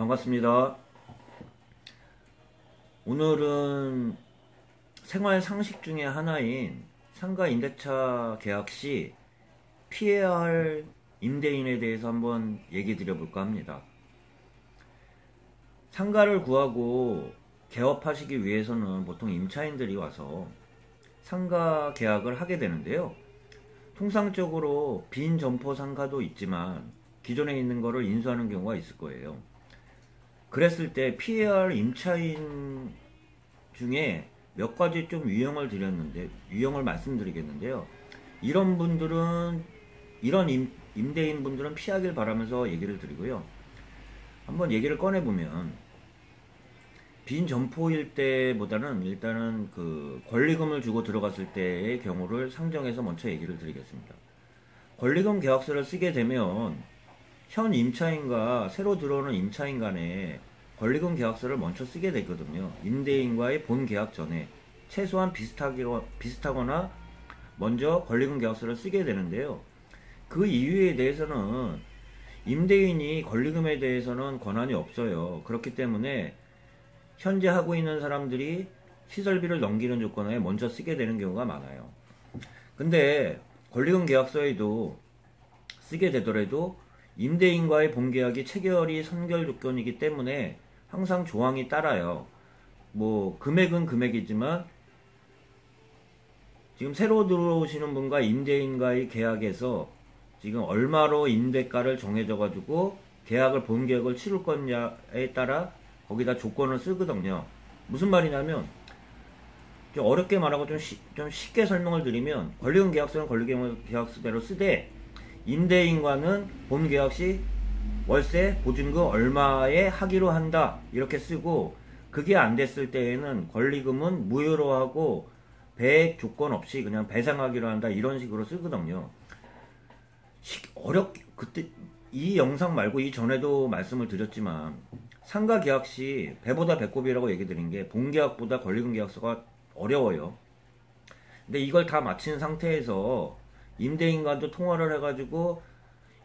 반갑습니다. 오늘은 생활 상식 중에 하나인 상가 임대차 계약 시 피해야 할 임대인에 대해서 한번 얘기 드려볼까 합니다. 상가를 구하고 개업하시기 위해서는 보통 임차인들이 와서 상가 계약을 하게 되는데요. 통상적으로 빈 점포 상가도 있지만 기존에 있는 거를 인수하는 경우가 있을 거예요. 그랬을 때 피해야 할 임차인 중에 몇 가지 좀 유형을 말씀드리겠는데요. 이런 분들은, 이런 임대인 분들은 피하길 바라면서 얘기를 드리고요. 한번 얘기를 꺼내보면, 빈 점포일 때보다는 일단은 그 권리금을 주고 들어갔을 때의 경우를 상정해서 먼저 얘기를 드리겠습니다. 권리금 계약서를 쓰게 되면 현 임차인과 새로 들어오는 임차인 간에 권리금 계약서를 먼저 쓰게 되거든요. 임대인과의 본 계약 전에 최소한 비슷하거나 먼저 권리금 계약서를 쓰게 되는데요. 그 이유에 대해서는 임대인이 권리금에 대해서는 권한이 없어요. 그렇기 때문에 현재 하고 있는 사람들이 시설비를 넘기는 조건에 먼저 쓰게 되는 경우가 많아요. 근데 권리금 계약서에도 쓰게 되더라도 임대인과의 본계약이 체결이 선결 조건이기 때문에 항상 조항이 따라요. 뭐 금액은 금액이지만 지금 새로 들어오시는 분과 임대인과의 계약에서 지금 얼마로 임대가를 정해져 가지고 계약을 본계약을 치를 거냐에 따라 거기다 조건을 쓰거든요. 무슨 말이냐면 좀 어렵게 말하고 좀 쉽게 설명을 드리면 권리금 계약서는 권리금 계약서대로 쓰되 임대인과는 본 계약 시 월세 보증금 얼마에 하기로 한다 이렇게 쓰고, 그게 안 됐을 때에는 권리금은 무효로 하고 배액 조건 없이 그냥 배상하기로 한다 이런 식으로 쓰거든요. 그때 이 영상 말고 이전에도 말씀을 드렸지만 상가 계약 시 배보다 배꼽이라고 얘기 드린 게 본 계약보다 권리금 계약서가 어려워요. 근데 이걸 다 마친 상태에서 임대인과도 통화를 해가지고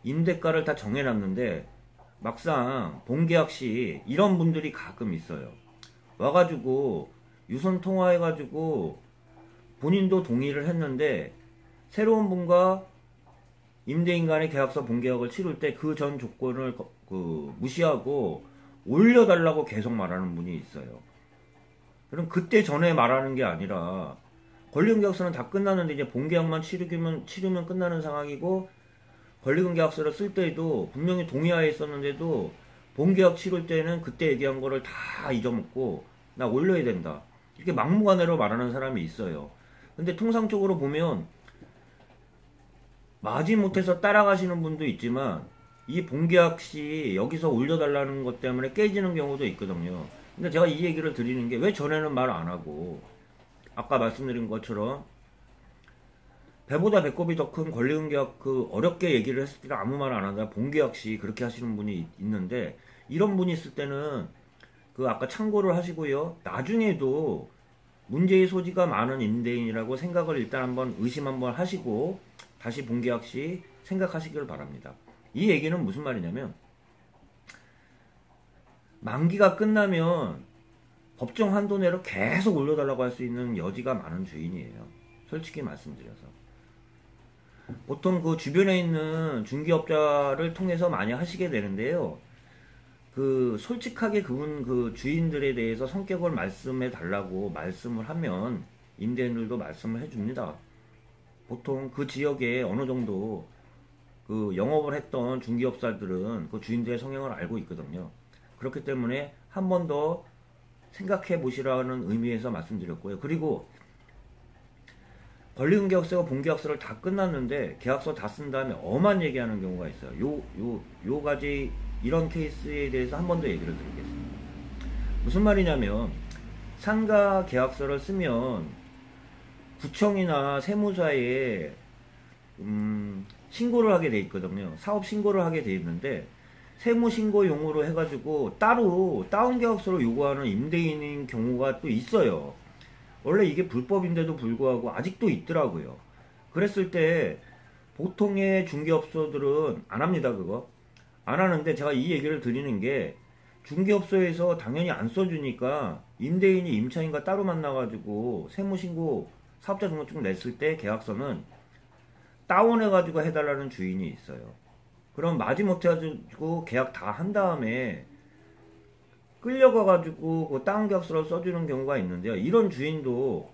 임대가를 다 정해놨는데 막상 본계약 시 이런 분들이 가끔 있어요. 와가지고 유선 통화해가지고 본인도 동의를 했는데 새로운 분과 임대인 간의 계약서 본계약을 치를 때 그 전 조건을 무시하고 올려달라고 계속 말하는 분이 있어요. 그럼 그때 전에 말하는 게 아니라 권리금 계약서는 다 끝났는데 이제 본계약만 치르면 끝나는 상황이고, 권리금 계약서를 쓸 때에도 분명히 동의하에 있었는데도 본계약 치를 때는 그때 얘기한 거를 다 잊어먹고 나 올려야 된다 이렇게 막무가내로 말하는 사람이 있어요. 근데 통상적으로 보면 마지못해서 따라가시는 분도 있지만 이 본계약 시 여기서 올려달라는 것 때문에 깨지는 경우도 있거든요. 근데 제가 이 얘기를 드리는 게 왜 전에는 말 안 하고 아까 말씀드린 것처럼 배보다 배꼽이 더 큰 권리금 계약 어렵게 얘기를 했을 때는 아무 말 안 한다. 본계약 시 그렇게 하시는 분이 있는데, 이런 분이 있을 때는 아까 참고를 하시고요. 나중에도 문제의 소지가 많은 임대인이라고 생각을 일단 한번 의심 한번 하시고 다시 본계약 시 생각하시길 바랍니다. 이 얘기는 무슨 말이냐면 만기가 끝나면 법정 한도 내로 계속 올려달라고 할 수 있는 여지가 많은 주인이에요. 솔직히 말씀드려서. 보통 그 주변에 있는 중개업자를 통해서 많이 하시게 되는데요. 솔직하게 그분 주인들에 대해서 성격을 말씀해 달라고 말씀을 하면 임대인들도 말씀을 해줍니다. 보통 그 지역에 어느 정도 영업을 했던 중개업자들은 그 주인들의 성향을 알고 있거든요. 그렇기 때문에 한 번 더 생각해 보시라는 의미에서 말씀드렸고요. 그리고 권리금 계약서와 본계약서를 다 끝났는데 계약서 다 쓴 다음에 엄한 얘기하는 경우가 있어요. 요 가지 이런 케이스에 대해서 한 번 더 얘기를 드리겠습니다. 무슨 말이냐면 상가 계약서를 쓰면 구청이나 세무사에 신고를 하게 돼 있거든요. 사업 신고를 하게 돼 있는데 세무신고용으로 해가지고 따로 다운계약서를 요구하는 임대인인 경우가 또 있어요. 원래 이게 불법인데도 불구하고 아직도 있더라고요. 그랬을 때 보통의 중개업소들은 안 합니다. 그거 안 하는데 제가 이 얘기를 드리는 게 중개업소에서 당연히 안 써주니까 임대인이 임차인과 따로 만나가지고 세무신고 사업자 등록증 냈을 때 계약서는 다운해가지고 해달라는 주인이 있어요. 그럼 마지못해가지고 계약 다 한 다음에 끌려가가지고 그 다운 계약서를 써주는 경우가 있는데요. 이런 주인도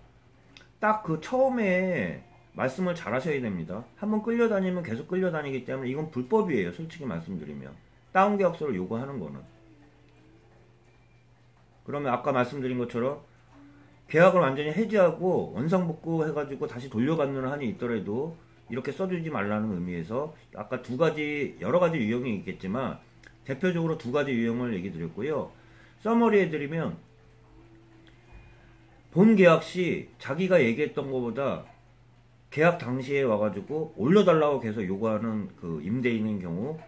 딱 그 처음에 말씀을 잘 하셔야 됩니다. 한번 끌려다니면 계속 끌려다니기 때문에 이건 불법이에요. 솔직히 말씀드리면. 다운 계약서를 요구하는 거는. 그러면 아까 말씀드린 것처럼 계약을 완전히 해지하고 원상복구 해가지고 다시 돌려받는 한이 있더라도 이렇게 써주지 말라는 의미에서 아까 여러 가지 유형이 있겠지만 대표적으로 두 가지 유형을 얘기 드렸고요. 서머리 해드리면 본 계약 시 자기가 얘기했던 것보다 계약 당시에 와가지고 올려달라고 계속 요구하는 그 임대인인 경우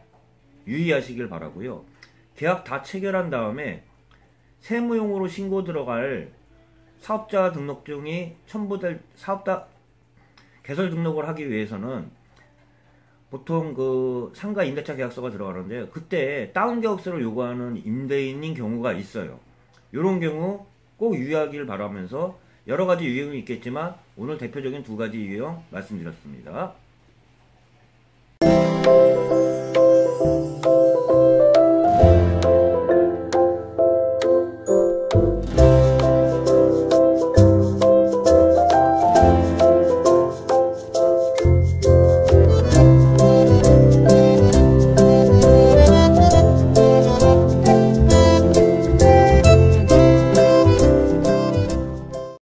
유의하시길 바라고요. 계약 다 체결한 다음에 세무용으로 신고 들어갈 사업자 등록증이 첨부될 사업자 개설 등록을 하기 위해서는 보통 그 상가 임대차 계약서가 들어가는데요. 그때 다운 계약서를 요구하는 임대인인 경우가 있어요. 이런 경우 꼭 유의하길 바라면서 여러 가지 유형이 있겠지만 오늘 대표적인 두 가지 유형 말씀드렸습니다.